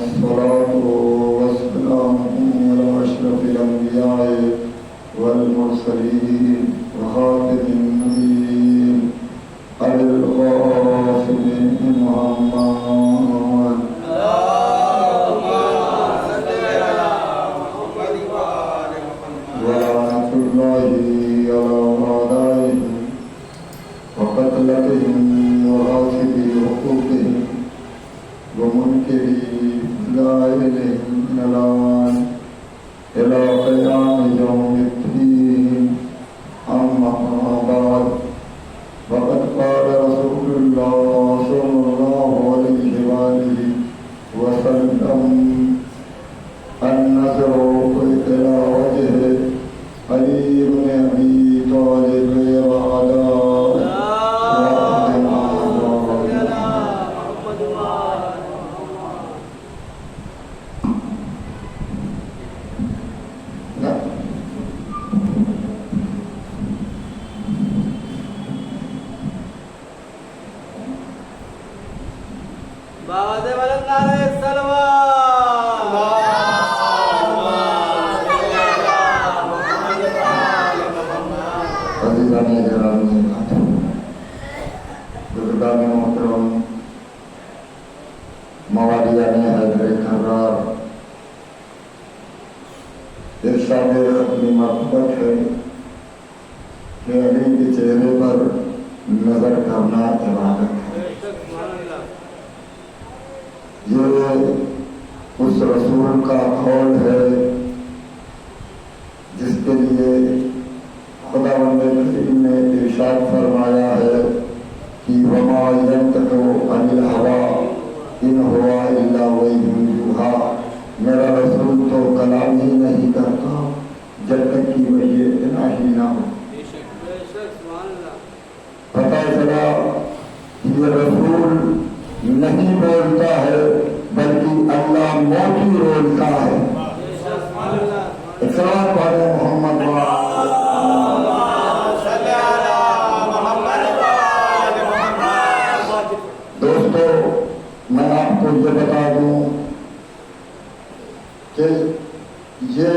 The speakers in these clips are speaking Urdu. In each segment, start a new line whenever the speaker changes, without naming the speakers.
الصلاة والسلام على أشرف الأنبياء والمرسلين وخاتم النبيين أبي القاسم محمد ولعنة الله على أعدائهم وقتلتهم وغاصبي حقوقهم ومنكري دلائلهم من الآن إلى قيام يوم الدين. أما بعد فقد قال رسول الله صلى الله عليه وآله وسلم: النظر إلى وجه علي بن أبي طالب وعلى اپنی محبت ہے کہ علی کے چہرے پر نظر کرنا عبادت ہے. یہ اس رسول کا قول ہے جس کے لیے خداوند کریم نے ارشاد فرمایا ہے کہ وما ينطق عن الهوى ان هو الا وحی یوحی. میرا رسول تو کلام ہی نہیں کرتا جب تک کہ وحی الہی نہ ہو. پتہ چلا یہ رسول نہیں بولتا ہے بلکہ اللہ موتی بولتا ہے. اقرار پڑھیں محمد دوستو. میں آپ کو یہ بتا دوں کہ یہ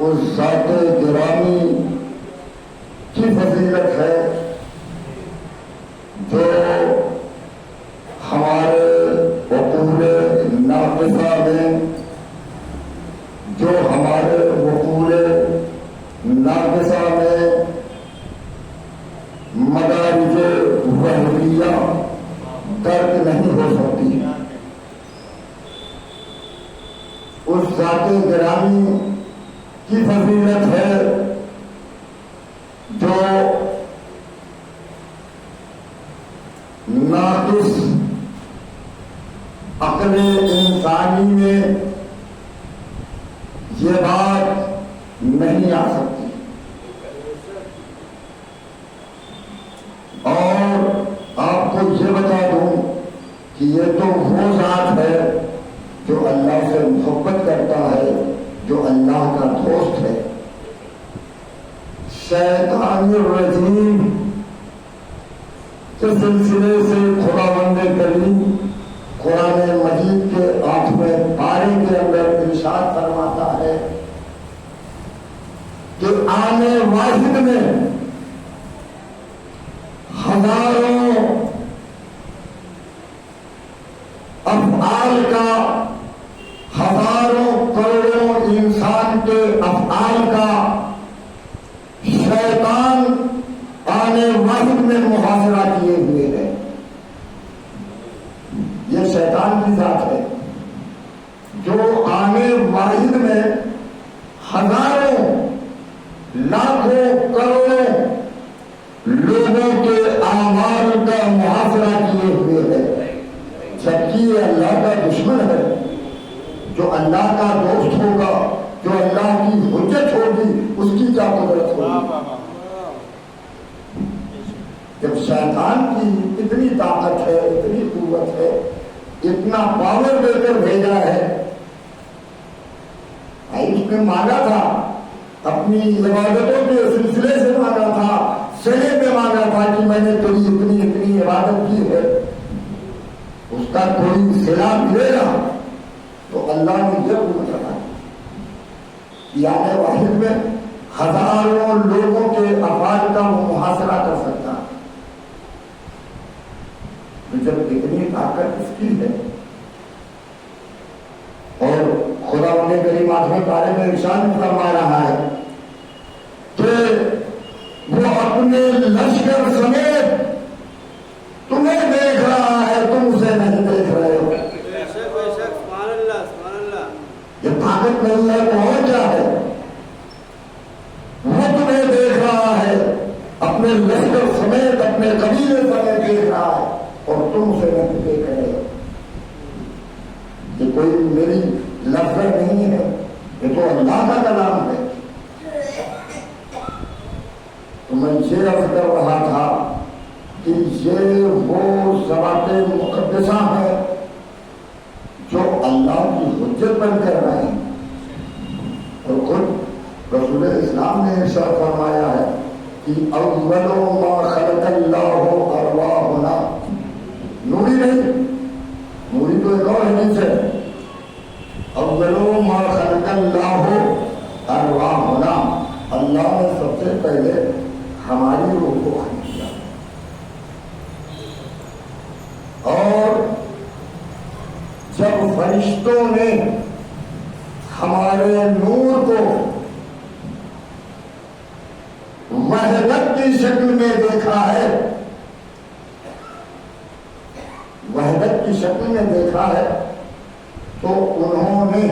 اس ذات گرامی کی فضیلت ہے جو ہمارے عقول ناقصہ میں مدارج وہمیہ درک نہیں ہو سکتی. اس ذات گرامی کی فضیلت ہے جو ناقص عقل انسانی میں یہ بات نہیں آ سکتی. اور آپ کو یہ بتا دوں کہ یہ تو وہ ذات ہے جو اللہ سے محبت کرتا ہے, جو اللہ کا دوست ہے. شیطان الرجیم کے سلسلے سے خداوند کریم قرآن مجید کے 8ویں پارے کے اندر ارشاد فرماتا ہے کہ آنے واحد میں ہزاروں افعال کا, ہزاروں کروڑوں انسان کے افعال کا شیطان آنے واحد میں محاصرہ کیے ہوئے ہے. یہ شیطان کی ذات ہے جو آنے واحد میں ہزاروں لاکھوں کروڑوں لوگوں کے اعمال کا محاصرہ کیے ہوئے ہے. جبکہ یہ اللہ کا دشمن ہے. جو اللہ کا دوست ہوگا, جو اللہ کی حجت ہوگی, اس کی کیا قدرت ہوگی. جب شیطان کی اتنی طاقت ہے, اتنی قوت ہے, اتنا پاور دے کر بھیجا ہے. اس نے مانگا تھا, اپنی عبادتوں کے سلسلے سے مانگا تھا, سنے پہ مانگا تھا کہ میں نے تیری اتنی اتنی عبادت کی ہے, اس کا کوئی صلہ ملے گا. تو یعنی واحد میں ہزاروں لوگوں کے افعال کا وہ محاصرہ کر سکتا ہے. جب اتنی طاقت اس کی ہے اور خدا انہیں کریم آخر بارے میں ارشاد فرما رہا ہے کہ وہ اپنے لشکر سمیت تمہیں دیکھ رہا ہے، تم اسے نہیں دیکھ رہے ہو. یہ طاقت نہیں ہے تو اور کیا ہے؟ وہ تمہیں دیکھ رہا ہے، اپنے لشکر سمیت اپنے قبیلے سمیت دیکھ رہا ہے اور تم اسے نہیں دیکھ رہے ہو. یہ کوئی میری لفظ نہیں ہے، یہ تو اللہ کا کلام ہے. تو میں یہ عرض کر رہا تھا کہ یہ وہ ذوات مقدسہ ہیں جو اللہ کی حجت بن کر رہے ہیں. اور خود رسول اسلام نے ارشاد فرمایا ہے کہ اول ما خلق اللہ ارواحنا، نوری نہیں، نوری تو ایک اور حدیث ہے، اول ما خلق اللہ ارواحنا، اللہ نے سب سے پہلے ہماری روح کو خلق کیا. اور جب فرشتوں نے ہمارے نور کو وحدت کی شکل میں دیکھا ہے، وحدت کی شکل میں دیکھا ہے، تو انہوں نے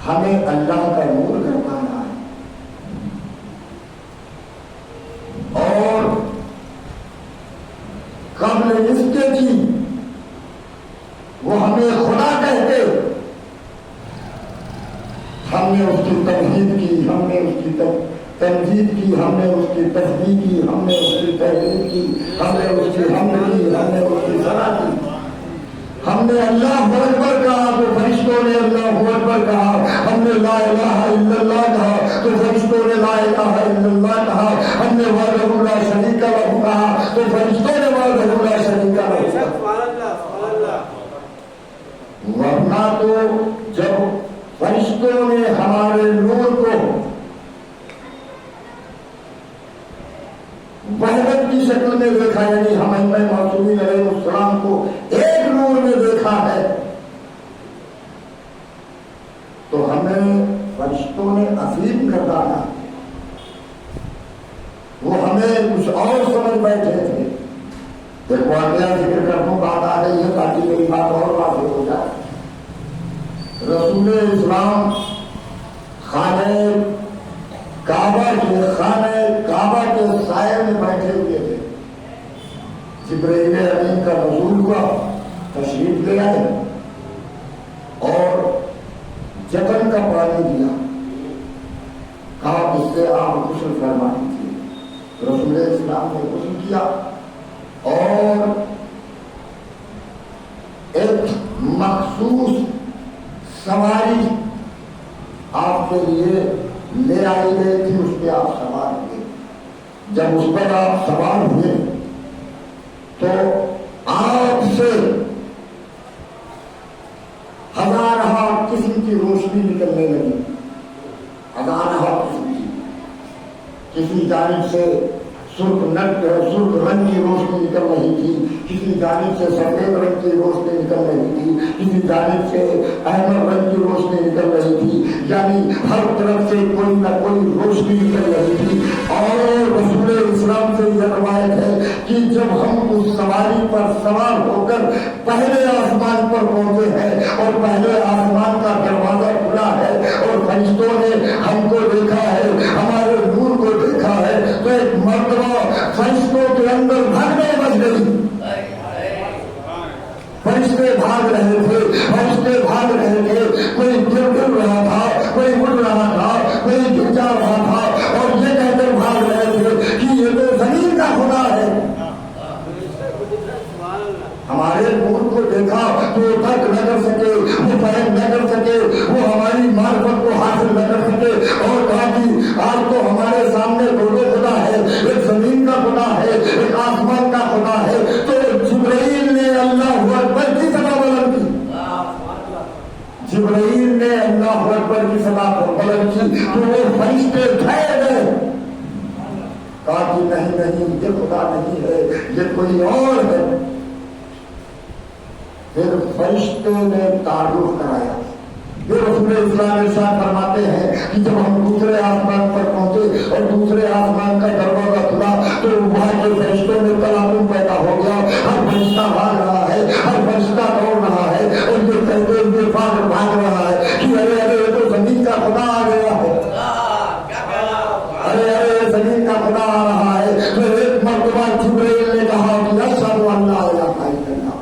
ہمیں اللہ کا نور کروانا ہے. اور قبل اس کے کی وہ ہمیں خدا کہتے، ہم نے اس کی تمجید کی، ہم نے اس کی تنجید کی، ہم نے اس کی تسبیح کی، ہم نے اس کی تحریر کی، ہم نے اس کی حمد کی، ہم نے اس کی ثنا کی. ہم نے اللہ اکبر کہا تو فرشتوں نے اللہ اکبر کہا، ہم نے لا الہ الا اللہ کہا تو فرشتوں نے لا الہ الا اللہ کہا، ہم نے وحدہ لا شریک لہ کہا تو فرشتوں نے وحدہ لا شریک لہ کہا. ورنہ تو جب فرشتوں نے ہمارے نور کو وحدت کی شکل میں دیکھا، یعنی ہم ائمہ معصومین علیہ السلام کو ایک نور میں دیکھا ہے، تو ہمیں فرشتوں نے عظیم کر ڈالا. وہ ہمیں کچھ اور سمجھ بیٹھے تھے. ایک واقعہ ذکر کر دوں، بات آ رہی ہے تاکہ میری بات اور واضح ہو جائے. رسول اسلام خانہ کعبہ کے سائے میں بیٹھے ہوئے تھے. جبرائیل امین کا نزول ہوا، تشریف لے آئے اور جتن کا پانی دیا، کہا اس سے آپ غسل فرما دیجیے. رسول اسلام نے غسل کیا اور ایک مخصوص سواری آپ کے لیے لے آئی گئی تھی، اس پہ آپ سوار ہوئے. جب اس پر آپ سوار ہوئے تو آپ سے ہزارہ قسم کی روشنی نکلنے لگی، ہزارہ قسم کی. کسی جانب سے سرخ رنگ کی روشنی نکل رہی تھی، کسی جانب سے سفید رنگ کی روشنی نکل رہی تھی، کسی جانب سے احمر رنگ کی روشنی نکل رہی تھی. یعنی ہر طرف سے کوئی نہ کوئی روشنی نکل رہی تھی. اور رسول اسلام سے یہ روایت ہے کہ جب ہم اس سواری پر سوار ہو کر پہلے آسمان پر پہنچے ہیں اور پہلے آسمان کا دروازہ کھلا ہے اور فرشتوں نے ہم کو دیکھا ہے، ہمارے نور کو دیکھا ہے، تو ایک مرتبہ فرشتوں کے اندر بھاگنے بچ گئی. فرشتے بھاگ رہے تھے، فرشتے بھاگ رہے تھے، کوئی گر رہا تھا، کوئی اڑ رہا تھا، کوئی جھنجھا رہا تھا، اور یہ کہہ کر بھاگ رہے تھے کہ یہ تو زمین کا خدا ہے. ہمارے نور کو دیکھا تو وہ ترک نہ کر سکے، وہ فہم نہ کر سکے، وہ ہماری معرفت کو حاصل نہ کر سکے، اور کہا کہ آج تو ہمارے سامنے دو خدا ہے، ایک زمین کا خدا ہے، ایک آسمان کا خدا ہے. تو جبرائیل نے اللہ اکبر کی سنا بلند کی. جبرائیل اکبر کی صدا کو بلند کی تو وہ فرشتے ٹھہر گئے، کہا کہ نہیں نہیں یہ خدا نہیں ہے، یہ کوئی اور ہے۔ پھر فرشتے نے تعارف کرایا۔ یہ رسول اسلام ارشاد فرماتے ہیں کہ جب ہم دوسرے آسمان پر پہنچے اور دوسرے آسمان کا دروازہ کھلا تو وہاں کے فرشتوں میں تلاطم پیدا ہو گیا، ہر فرشتہ بھاگ رہا ہے، ہر فرشتہ دوڑ رہا ہے اور یہ کہتے ہوئے بھاگ رہا ہے کہ ارے ارے یہ تو زمین کا خدا آ گیا ہے، ارے ارے زمین کا خدا آ رہا ہے۔ پھر ایک مرتبہ جبرائیل نے کہا کہ اشہد ان لا الہ الا اللہ،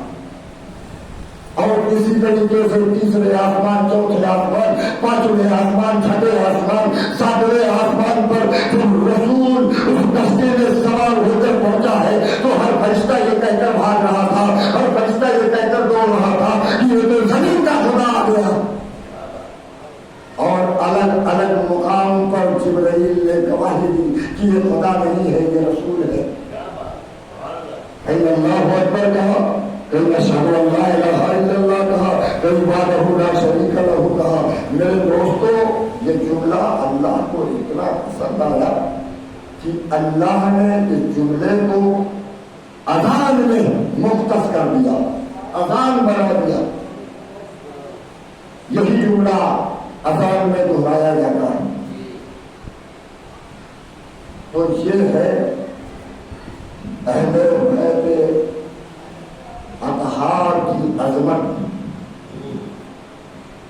اور اسی طریقے سے تیسرے آسمان، چوتھے آسمان، پانچویں آسمان، چھٹے آسمان، ساتویں آسمان پر جب رسول اس کشتی میں سوار ہو کر پہنچا ہے تو ہر فرشتہ یہ کہہ کر بھاگ رہا تھا، ہر فرشتہ یہ کہہ کر دوڑ رہا تھا کہ یہ تو زمین کا خدا آ گیا۔ اور الگ الگ مقام پر جبرائیل نے گواہی دی کہ یہ خدا نہیں ہے، یہ رسول ہے۔ اللہ اکبر کہا، کئی اشہد ان لا الہ الا اللہ کہا، کئی وحدہ لا شریک لہ کہا۔ میرے دوستو یہ جملہ اللہ کو اتنا پسند آیا کہ اللہ نے اس جملے کو اذان میں مختص کر دیا، اذان بنا دیا۔ یہی جملہ اذان میں دہرایا جاتا ہے۔ تو یہ ہے اہل بیت اطہار کی عظمت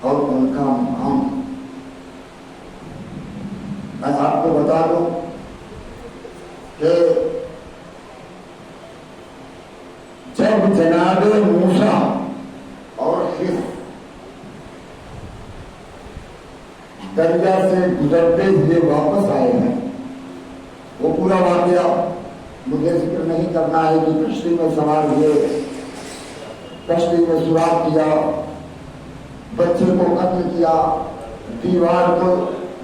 اور ان کا مقام۔ میں آپ کو بتا دوں کہ جب جناب موسیٰ اور خضر دریا سے گزرتے ہوئے واپس آئے ہیں، وہ پورا واقعہ مجھے ذکر نہیں کرنا ہے کہ کشتی میں سوار ہوئے، کشتی میں سوراخ کیا، بچے کو قتل کیا، دیوار کو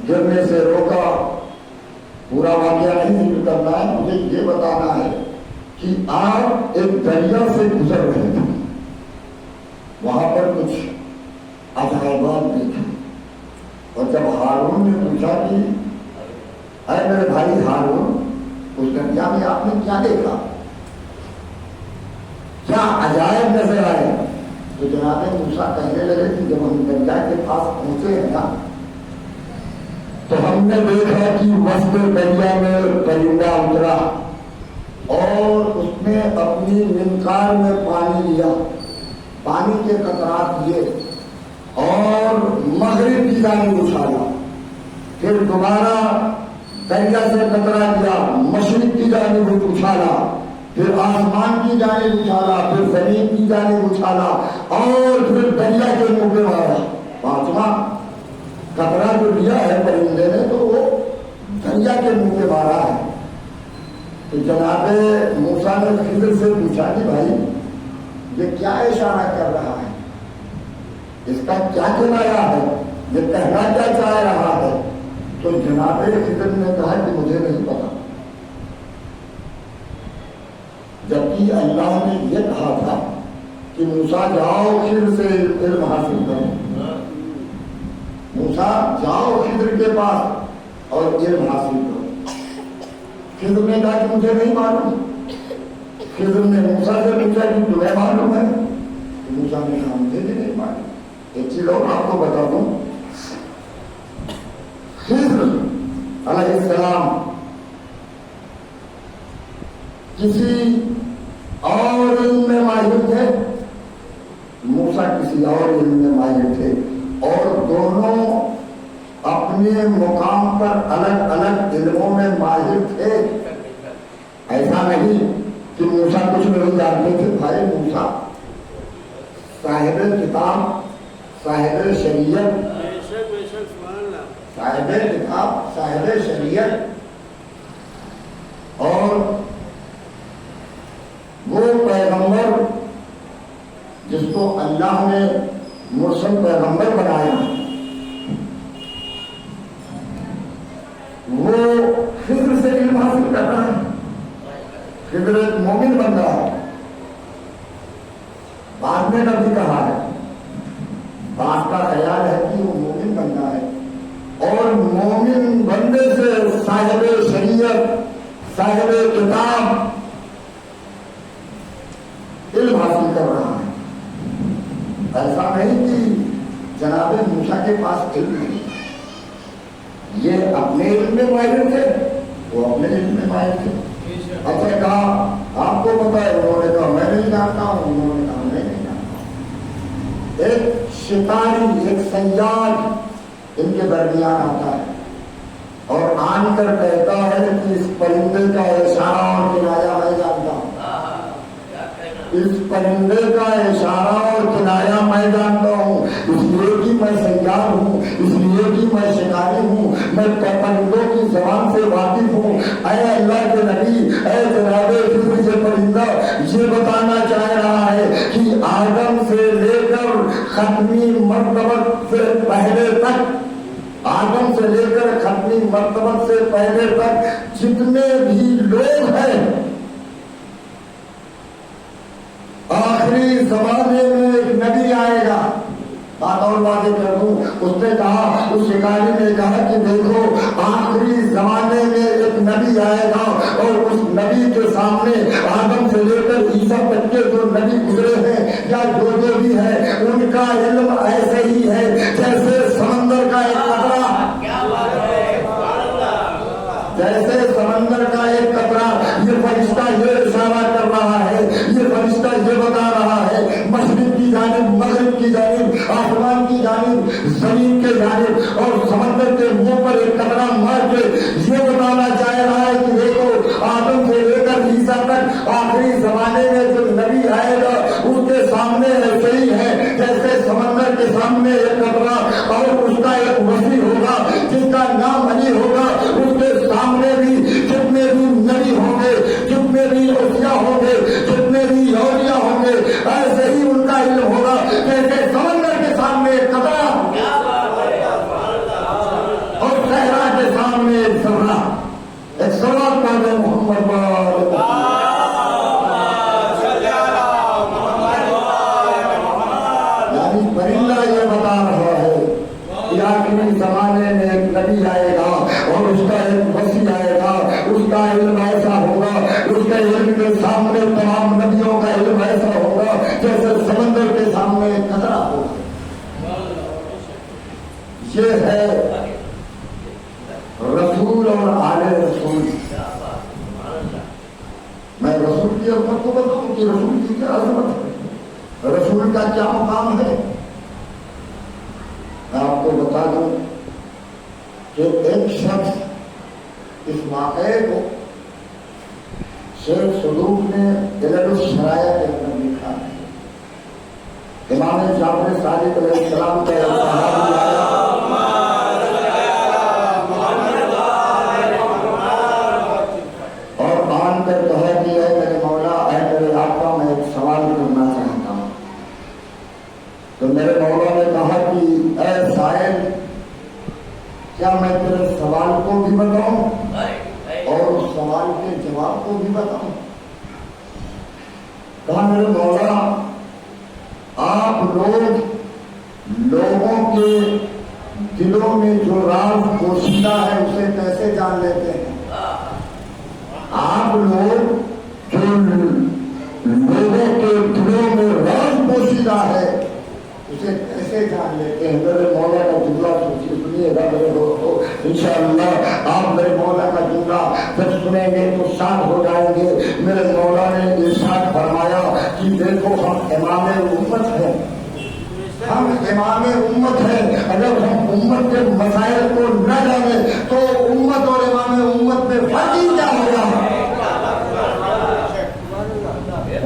گرنے سے روکا، پورا واقعہ نہیں ذکر کرنا ہے، مجھے یہ بتانا ہے کہ آپ ایک دریا سے گزر رہے تھے، وہاں پر کچھ عجائبات دیکھے، اور جب ہارون نے پوچھا کہ اے میرے بھائی ہارون اس دریا میں آپ نے کیا دیکھا، کیا عجائب نظر آئے، تو جناب موسیٰ کہنے لگے کہ جب ہم دریا کے پاس پہنچے ہیں نا تو ہم نے دیکھا کہ وسط دریا میں پرندہ اترا اور اس نے اپنی منقار میں پانی لیا، پانی کے قطرات لیے اور مغرب کی جانب اچھالا، پھر دوبارہ دریا سے قطرہ لیا، مشرق کی جانب اچھالا، پھر آسمان کی جانب اچھالا، پھر زمین کی جانب اچھالا اور پھر دریا کے منہ پہ مارا۔ پانچواں قطرہ جو لیا ہے پرندے نے تو وہ دریا کے منہ پہ مارا ہے۔ تو جناب موسیٰ نے خضر سے پوچھا کہ بھائی یہ کیا اشارہ کر رہا ہے، اس کا کیا کنایا ہے، یہ کہنا کیا چاہ رہا ہے؟ تو جناب خضر نے کہا کہ مجھے نہیں پتا، جبکہ اللہ نے یہ کہا تھا کہ موسیٰ جاؤ خضر سے علم حاصل کرو، موسیٰ جاؤ خضر کے پاس اور علم حاصل کرو۔ خضر نے کہا کہ مجھے نہیں معلوم۔ خضر نے موسیٰ سے پوچھا کہ تمہیں معلوم ہے؟ تو موسیٰ نے کہا مجھے بھی نہیں معلوم۔ ایک چیز اور آپ کو بتا دوں، خضر علیہ السلام کسی اور علم میں ماہر تھے، موسیٰ کسی اور علم میں ماہر تھے، اور دونوں اپنے مقام پر الگ الگ علموں میں ماہر تھے۔ ایسا نہیں کہ موسیٰ کچھ نہیں جانتے تھے، بھائی موسیٰ صاحب کتاب، صاحب شریعت، صاحب کتاب، صاحب شریعت، اور وہ پیغمبر جس کو اللہ نے مرسل پیغمبر بنایا، وہ خضر سے علم حاصل کر رہا ہے۔ خضر ایک مومن بن رہا ہے، بعد میں نبی کہا ہے، بعض کا خیال ہے کہ وہ مومن بننا ہے، بندے سے صاحب شریعت صاحب کتاب علم حاصل کر رہا ہے. ایسا نہیں کہ جناب موسیٰ کے پاس علم نہیں، یہ اپنے علم میں ماہر تھے، وہ اپنے علم میں ماہر تھے. اچھا کہا آپ کو پتا ہے، انہوں نے کہا میں نہیں جانتا ہوں، انہوں نے کہا میں نہیں جانتا ہوں. ایک شکاری ایک صیاد ان کے درمیان آتا ہے اور آن کر کہتا ہے کہ اس پرندے کا اشارہ اور کنایا میں جانتا ہوں، اس پرندے کا اشارہ اور کنایا میں جانتا ہوں، اس لیے کہ میں سیاد ہوں، اس لیے کہ میں شکاری ہوں، میں پرندوں کی زبان سے واقف ہوں. اے اللہ کے نبی، اے جناب یہ پرندہ یہ بتانا چاہ رہا ہے کہ آدم سے لے کر ختمی مرتبہ سے پہلے تک، آدم سے لے کر ختمی مرتبہ سے پہلے تک جتنے بھی لوگ ہیں، آخری زمانے میں ایک نبی آئے گا. بات اور واضح کر دوں، اس نے کہا، اس شکاری نے کہا کہ دیکھو آخری زمانے میں ایک نبی آئے گا اور اس نبی کے سامنے آدم سے لے کر عیسیٰ تک کے جو نبی گزرے ہیں یا جو بھی ہے ان کا علم ایسے ہی ہے جیسے سمندر کا ایک قطرہ، جیسے سمندر کا ایک قطرہ. یہ فرشتہ یہ اشارہ کر رہا ہے، یہ فرشتہ یہ بتا رہا ہے مشرق کی جانب، مغرب کی جانب، آسمان کی جانب، زمین کے جانب، اور سمندر کے منہ پر ایک قطرہ مار کے یہ بتانا چاہ رہا ہے کہ دیکھو آدم سے لے کر عیسیٰ تک آخری زمانے میں جو نبی آئے گا اس کے سامنے ایسے ہی ہے جیسے سمندر کے سامنے ایک قطرہ، اور اس کا ایک وسیع ہوگا جس کا نام علی ہوگا. اس کے سامنے بھی جتنے بھی نبی ہوں گے، جتنے بھی اولیاء ہوں گے، جتنے بھی اولیاء ہوں گے، ایسے ہی ان کا علم ہوگا جیسے سمندر کے سامنے ایک قطرہ اور صحرا کے سامنے ایک ذرہ. ایک سوال کر دیں محمد یعنی پرندہ یہ بتا رہا ہے کہ آخری زمانے میں ایک نبی آئے گا اور اس کا ایک وسیع آئے گا، اس کا علم ایسا ہوگا، اس کے علم کے سامنے تمام نبیوں کا علم ایسا ہوگا جیسے سمندر کے سامنے ایک قطرہ ہوگا. یہ ہے رسول اور آل رسول. میں رسول کی عظمت کو بتاؤں کہ رسول کی کیا عظمت ہے، رسول کا کیا مقام ہے. میں آپ کو بتا دوں کہ ایک شخص اس واقعے کو شیخ صدوق نے دلائل الشرائع کے اندر لکھا ہے. امام جعفر صادق علیہ السلام کا صحابی آیا اور آن کر کہا کہ اے میرے مولا، اے میرے آقا، میں ایک سوال کرنا چاہتا ہوں. تو میرے مولا نے کہا کہ اے سائل، کیا میں تیرے سوال کو بھی بتاؤں اور اس سوال کے جواب کو بھی بتاؤں؟ کہا میرے مولا، آپ لوگوں کے دلوں میں جو راز پوشیدہ ہے اسے کیسے جان لیتے ہیں؟ آپ لوگ جو لوگوں کے دلوں میں راز پوشیدہ ہے اسے کیسے جان لیتے ہیں؟ میرے مولا کا جملہ سنیے گا میرے دوستو، انشاءاللہ آپ میرے مولا کا جملہ جب سنیں گے تو شاد ہو جائیں گے. میرے مولا نے ارشاد فرمایا کہ دیکھو ہم امام امت ہیں، ہم امام امت ہیں. اگر ہم امت کے مسائل کو نہ جانیں تو امت اور امام امت میں فرق ہی کیا ہوگا؟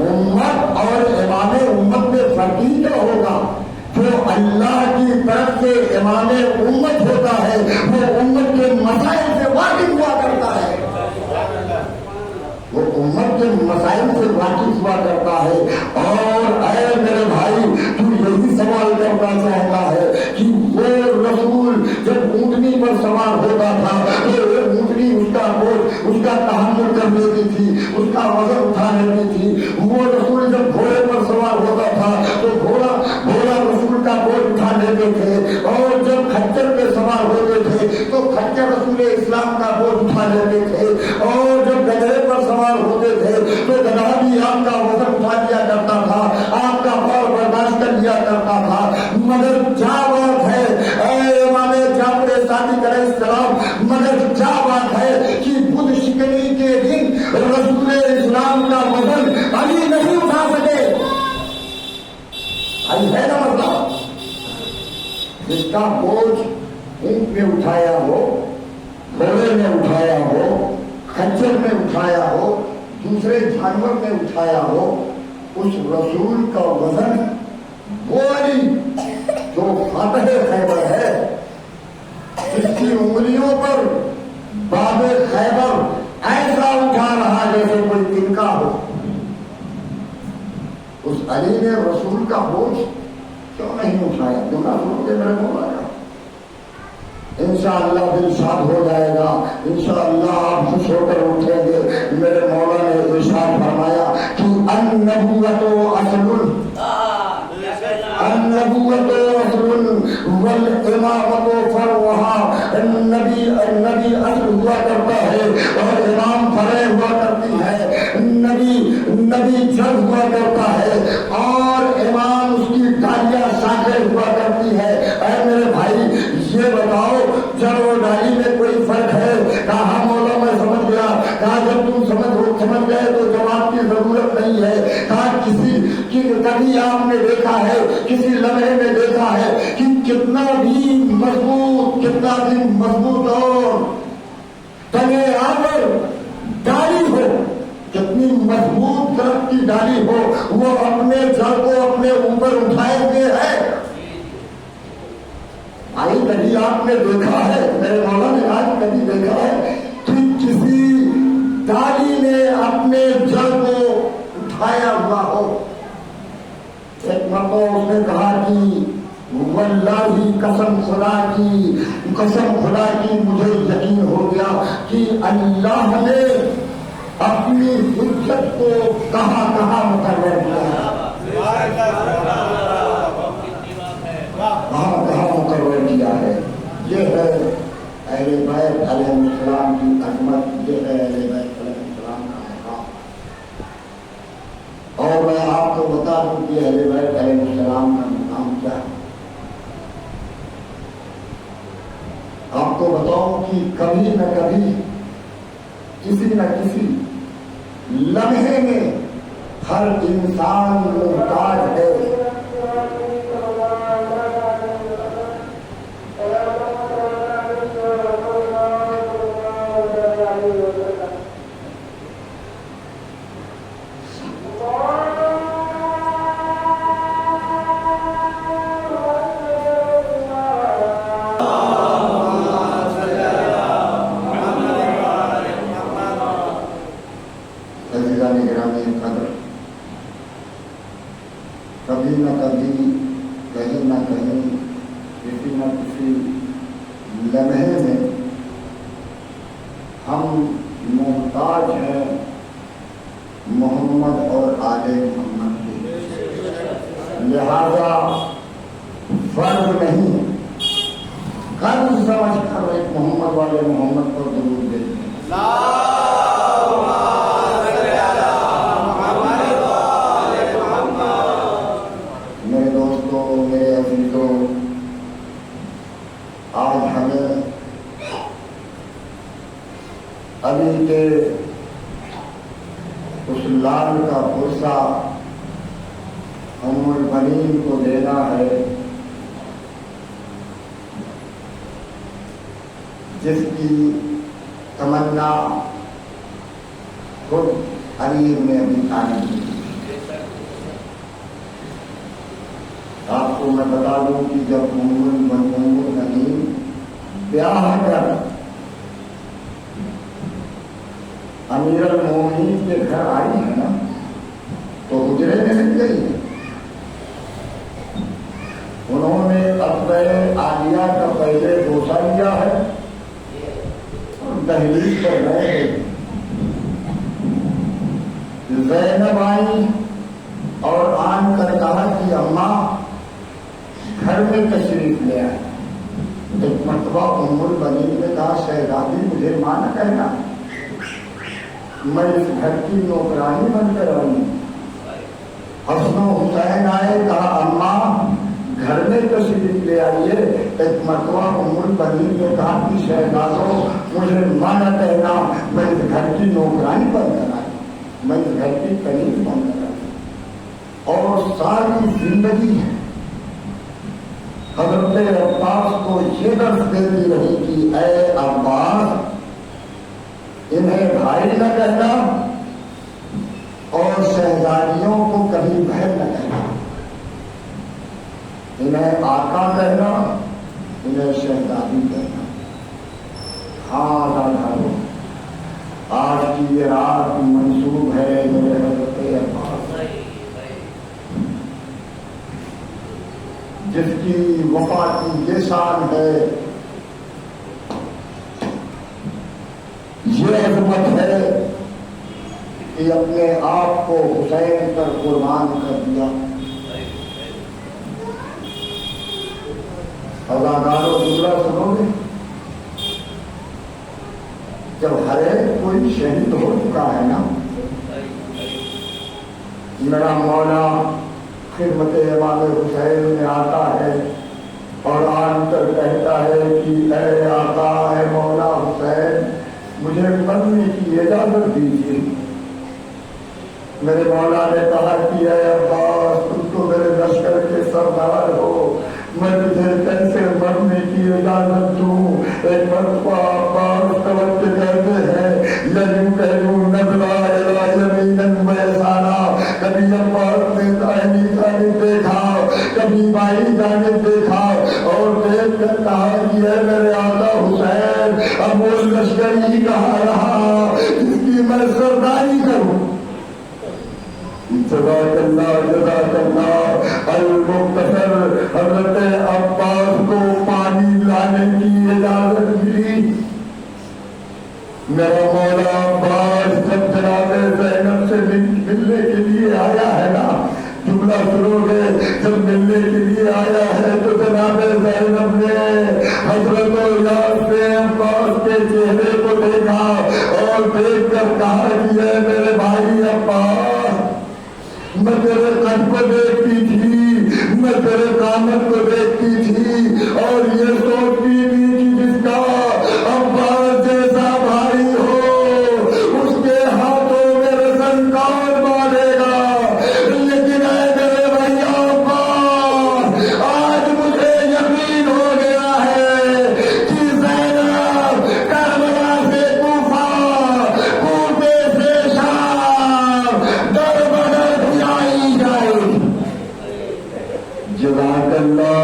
امت اور امام امت میں فرق ہی کیا ہوگا؟ جو اللہ کی طرف سے امام امت ہوتا ہے وہ امت کے مسائل سے واقف ہوا کرتا ہے، وہ امت کے مسائل سے واقف ہوا کرتا ہے. اور اے میرے بھائی، تو یہی سوال کرنا چاہتا ہے کہ وہ رسول جب اونٹنی پر سوار ہوتا تھا تو اونٹنی اس کا تحمل کر لیتی تھی، اس کا وزن اٹھا لیتی تھی. وہ رسول جب گھوڑے پر سوار ہوتا تھا تو گھوڑا رسول کا بوجھ اٹھا لیتے تھے، اور جب کھچر پہ سوار ہوتے تھے تو کھچر کے رسول اسلام کا بوجھ اٹھا لیتے تھے، اور جب گدھے پر سوار ہوتے تھے تو گدھا بھی آپ کا وزن اٹھا لیا کرتا تھا، آپ کا بال برداشت کر لیا کرتا تھا۔ مگر کیا بات ہے اے امام جعفر صادق علیہ السلام، مگر کیا بات ہے کہ بدھ شکنی کے دن رسول اسلام کا وزن علی نہیں اٹھا سکے۔ علی ہے نا مطلب جس کا بوجھ اونٹ میں اٹھایا ہو، گھوڑے میں اٹھایا ہو، خچر میں اٹھایا ہو، دوسرے جانور میں اٹھایا ہو، اس رسول کا وزن وہ علی جو فاتح خیبر ہے، جس کی انگلیوں پر باب خیبر ایسا اٹھا رہا جیسے کوئی تنکا ہو، اس علی نے رسول کا بوجھ کیوں نہیں اٹھایا؟ کیوں نہ سنو گے میرے مولا کا؟ انشاءاللہ دل شاد ہو جائے گا، انشاءاللہ آپ خوش ہو کر اٹھیں گے۔ میرے مولا نے ارشاد فرمایا کہ النبوۃ اصل، النبوۃ اصل والامامۃ فرعها، نبی اصل ہوا کرتا ہے اور امام فرع ہوا کرتی ہے، نبی جڑ ہوا کرتا ہے اور امام اس کی ڈالیاں شاخیں ہوا کرتی ہے۔ اے میرے بھائی یہ بتاؤ جڑ اور ڈالی میں کوئی فرق ہے؟ کہا مولا میں سمجھ گیا۔ کہا جب تم سمجھ گئے تو جواب کی ضرورت نہیں ہے۔ کہا کبھی آپ نے دیکھا ہے، کسی لمحے میں دیکھا ہے کہ کتنا بھی مضبوط اور تنے آور ڈالی ہو، کتنی مضبوط درخت کی ڈالی ہو، وہ اپنے جڑ کو اپنے اوپر اٹھائے ہوئے ہے؟ آئی کبھی آپ نے دیکھا ہے؟ میرے مولا نے آج کبھی دیکھا ہے کہ کسی ڈالی نے اپنے جڑ کو اٹھایا ہوا ہو؟ ایک مرتبہ اس نے کہا کہ واللہ قسم خدا کی مجھے یقین ہو گیا کہ اللہ نے اپنی حجت کو کہاں کہاں مقرر کیا ہے، کہاں کہاں مقرر کیا ہے۔ یہ ہے اہل بیت علیہ السلام کی عظمت، یہ ہے اہل بیت علیہ السلام کا مقام۔ اور میں آپ کو بتا دوں کہ اہل بیت علیہ السلام کا مقام کیا ہے۔ آپ کو بتاؤں کہ کبھی نہ کبھی کسی نہ کسی لمحے میں ہر انسان محتاج ہے کبھی نہ کبھی کہیں نہ کہیں کسی نہ کسی لمحے میں ہم محتاج ہیں محمد اور آل محمد کے، لہذا فرض نہیں قرض سمجھ کر ایک محمد والے محمد کو ضرور دیں۔ آج ہمیں علی کے اس لال کا غصہ ام البنین کو دینا ہے جس کی تمنا خود علی نے ابھی طالب کی۔ آپ کو میں بتا دوں کہ جب ام البنین بیاہ کر امیر المومنین کے گھر آئی ہے نا تو حجرے میں مل گئی ہے۔ انہوں نے اپنے عالیہ کا پہلے بوسہ لیا ہے اور دہلیز پر رہے ہیں۔ زینب آئی اور آن کر کہا کہ اماں گھر میں تشریف لے آئے۔ ایک مرتبہ ام البنین نے کہا شہزادی مجھے ماں نہ کہنا، میں اس گھر کی نوکرانی بن کر آئی ہوں۔ حسن و حسین آئے، کہا اماں گھر میں تشریف لے آئیے۔ ایک مرتبہ ام البنین نے کہا کہ شہزادو مجھے ماں نہ کہنا، میں اس گھر کی نوکرانی بن کر آئی، میں اس گھر کی کنیز بن کر آئی۔ اور ساری زندگی حضرت عباس کو یہ درس دیتی رہی کہ اے عباس انہیں بھائی نہ کہنا اور شہزادیوں کو کبھی بہن نہ کہنا، انہیں آقا کہنا، انہیں شہزادی کہنا۔ ہاں دادا آج کی یہ رات منسوب ہے میرے حضرت عباس، جس کی وفا کی یہ شان ہے، یہ عظمت ہے کہ اپنے آپ کو حسین پر قربان کر دیا۔ اداکاروں جملہ سنو گے، جب ہر ایک کوئی شہید ہو چکا ہے نا، میرا مولا خدمت امام حسین میں آتا ہے اور آن کر کہتا ہے کہ اے آقا اے مولا حسین مجھے مرنے کی اجازت دیجیے۔ میرے مولا نے کہا کہ اے عباس تم تو میرے لشکر کے سردار ہو، میں تجھے کیسے مرنے کی اجازت دوں؟ ایک مرتبہ عباس توجہ کرتے ہیں یا یوں کہوں نظرا الی یمین و یسارا، کبھی عباس نے دائیں جانب دیکھا، کبھی بائیں جانب دیکھا اور دیکھ کر کہا کہ اے میرے آقا حسین اب وہ لشکر ہی کہاں رہا جس کی میں سرداری کروں؟ جزاک اللہ المختصر حضرت عباس کو پانی لانے کی اجازت ملی۔ میرا مولا عباس جب جناب زینب سے ملنے کے لیے آیا ہے نا، جملہ سنو گے، جب ملنے کے لیے آیا ہے تو جناب زینب نے حضرت یاد سے عباس کے چہرے کو دیکھا اور دیکھ کر کہا کہ اے میرے بھائی عباس میں تیرے قد کو دیکھتی تھی، میں تیرے قامت کو دیکھتی تھی اور یہ سوچتی تھی کہ جس کا عباس جیسا بھائی ہو اس کے ہاتھوں میرے سن کون مارے گا، لیکن اے میرے بھائی عباس آج مجھے یقین ہو گیا ہے کہ زینب کربلا سے کوفہ، کوفے سے شام در بدر آئی جائے۔ جزاک اللہ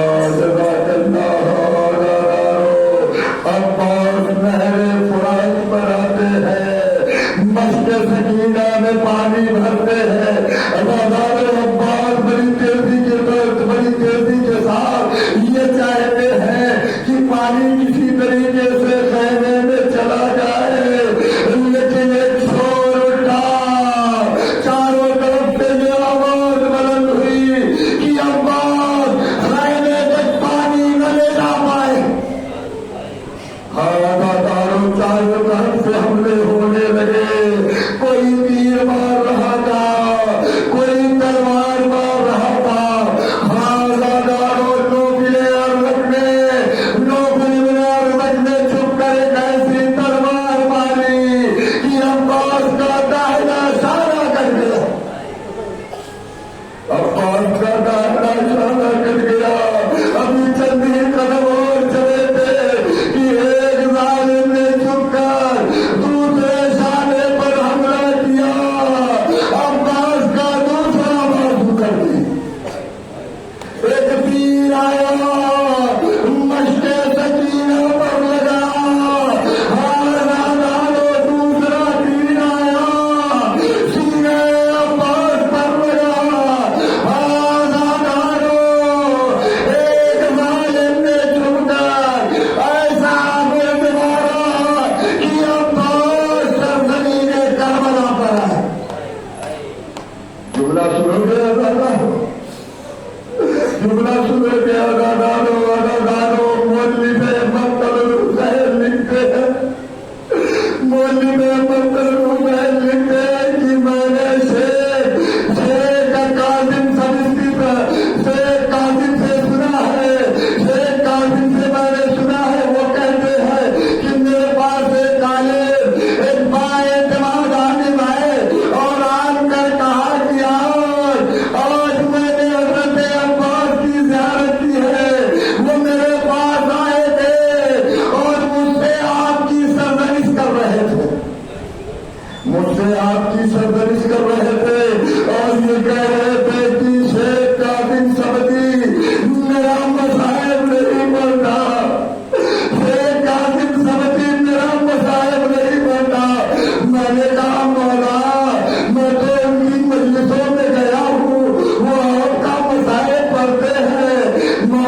عباس نہر فرات پر آتے ہیں، مشق سکینہ میں پانی بھرتے ہیں، عباس بڑی تیزی کے ساتھ یہ چاہتے ہیں کہ پانی کسی طریقے سے خیمے میں چلا جائے، لیکن ایک شور اٹھا، چاروں طرف سے یہ آواز بلند ہوئی کہ عباس خیمے تک پانی نہ لے جا پائے۔ ہاں چاروں طرف سے حملے ہونے لگے، کوئی تیر مار رہا تھا، کوئی تلوار مار رہا تھا۔ چھپ کر ایک ایسی تلوار ماری کہ عباس کا داہنا اشارہ کر گیا، عباس کا داہنا اشارہ کر گیا۔ ابھی چند ہی قدم اور چلے تھے کہ ایک ظالم نے چھپ کر دوسرے شانے پر حملہ کیا، عباس کا دوسرا بازو کر دی۔ ایک تیر آیا مشق سکینہ پر لگا، دوسرا تیر آیا سینے عباس پر لگا۔ ایک ظالم نے چھپ کر ایسا گرد مارا کہ عباس سرزمین کربلا پر ہے۔ جملہ سنو گے جملہ سنو گے اداکاروں مولوی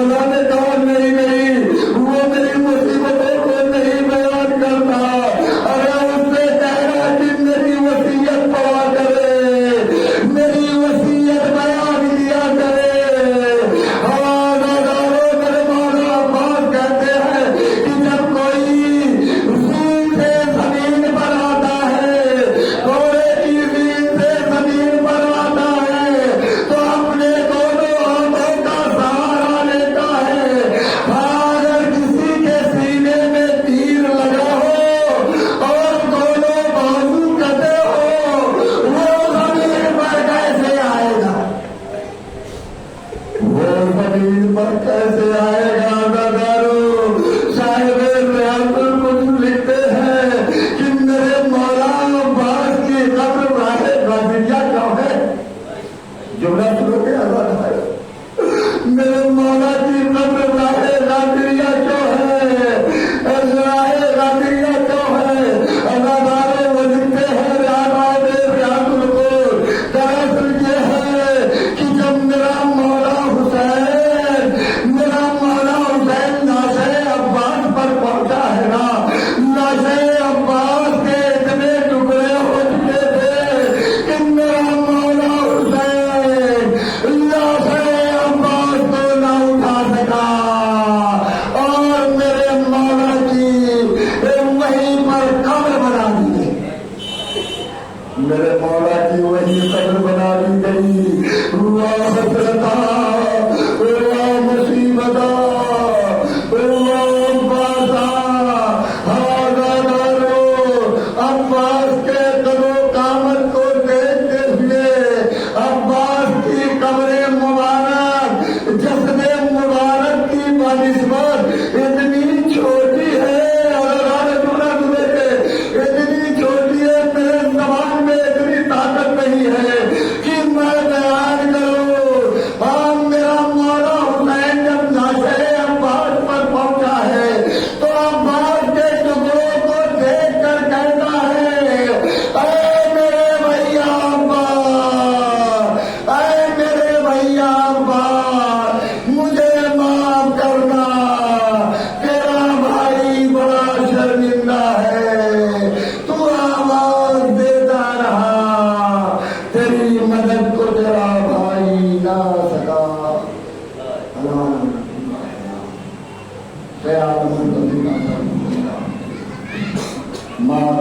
مولا نے کہا نہیں نہیں وہ میری مصیبتوں کو نہیں بیان کرتا، ارے اس سے کہنا کہ میری وصیت پڑھا کرے، میری وصیت بیان کیا کرے۔ میرے مولا عباس کہتے ہیں کہ جب کوئی زین سے زمین پر آتا ہے، گھوڑے کی زین سے زمین پر آتا ہے تو اپنے دونوں ہاتھوں کا سہارا لیتا ہے، اگر کسی کے سینے میں تیر لگا ہو اور دونوں بازو کٹے ہو، وہ زمین پر کیسے آئے گا؟ وہ زمین پر کیسے آئے گا؟ صاحب ریاض القدس لکھتے ہیں کہ میرے مولا عباس کی قبر راہ غادریہ کیا ہے؟ جملہ سنو کے آزاد ہے، میرے مولا کی قبر راہ غادریہ کیوں ہے؟ راہ غادریہ کیوں ہے؟ ادادارے وہ لکھتے ہیں ریاض القدس، دراصل یہ ہے کہ جب میرا مولا حسین ناشے عباس پر پہنچا ہے نا، ناشے عباس کے اتنے ٹکڑے ہو چکے تھے کہ میرا مولا حسین ناشے عباس کو نہ اٹھا سکا، اور میرے مولا کی وہیں پر قبر بنا دی گئی، میرے مولا کی وہی قبر بنا دی گئی۔ ہوا حسرتا، ہوا مصیبتا، ہوا عباسا، عباس کے قدو قامت کو دیکھتے ہوئے عباس کی قبر مبارک، جسد مبارک کی بنسبت اتنی چھوٹی ہے، اتنی چھوٹی ہے، میرے زبان میں اتنی طاقت نہیں ہے کہ میں بیان کروں۔ ہاں میرا مولا حسین جب ناشے عباس پر پہنچا ہے تو عباس کے ٹکڑوں کو دیکھ کر کہتا ہے اے میرے بھیا عباس، اے میرے بھیا عباس، مجھے معاف کرنا، تیرا بھائی بڑا شرمندہ ہے، تو آواز دیتا رہا، تیری مدد کو تیرا بھائی نہ سکا۔ ماں